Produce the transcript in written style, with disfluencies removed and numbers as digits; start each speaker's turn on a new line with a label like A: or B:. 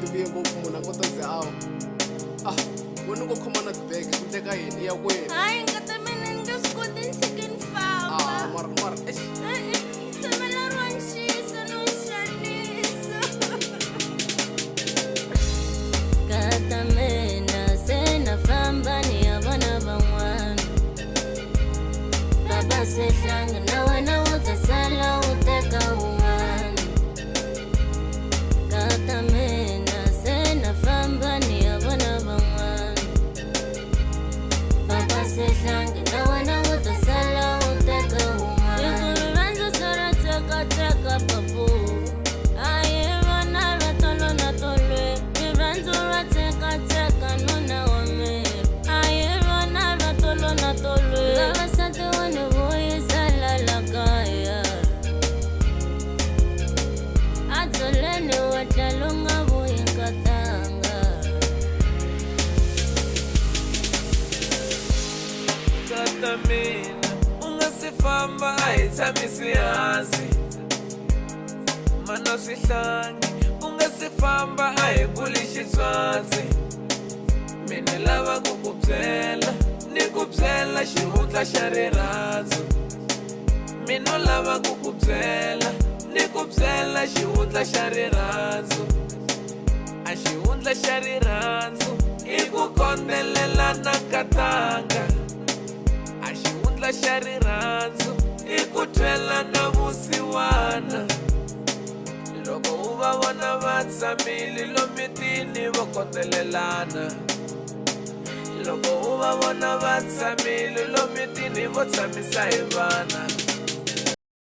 A: tivuye ngopfu munhu a kota ze awu wena ngo khoma na tibege ku teka yini ya kwena
B: hayi ngata mina ni nge swi koti ni tshike ni famba
A: mara
B: tshemela ro nxisa no xanisa ngata mina se na famba ni ya vona van'wana baba se hlanga na wena wo ta sala u teka un'wana ngata mina se na famba ni ya vona van'wana baba se hlanga na wena wo ta sala u teka un'wana rirhandzu se ra tsekateka papu aye vona ra tolo na tolwe rirhandzu ra tsekateka nuna wa miri aye vona ra tolo na tolwe vavasati wa ni vuyisela la kaya adzoleni wa tlhelo nga vuyi nkatanga
C: Ngata mina u nga si famba a hi tshamisi hansi mana swihlangi u nga si famba a hi kuli xitswatsi mina lava ku ku byela ni ku byela xihundla xa rirhandzu mina lava ku ku byela ni ku byela xihundla xa rirhandzu a xihundla xa rirhandzu i ku kondelelana katanga a xihundla xa rirhandzu i ku twelana vusiwana loko u va vona va tshamile lomitini vo kondelelana loko u va vona va tshamile lomitini vo tshamisa hi vana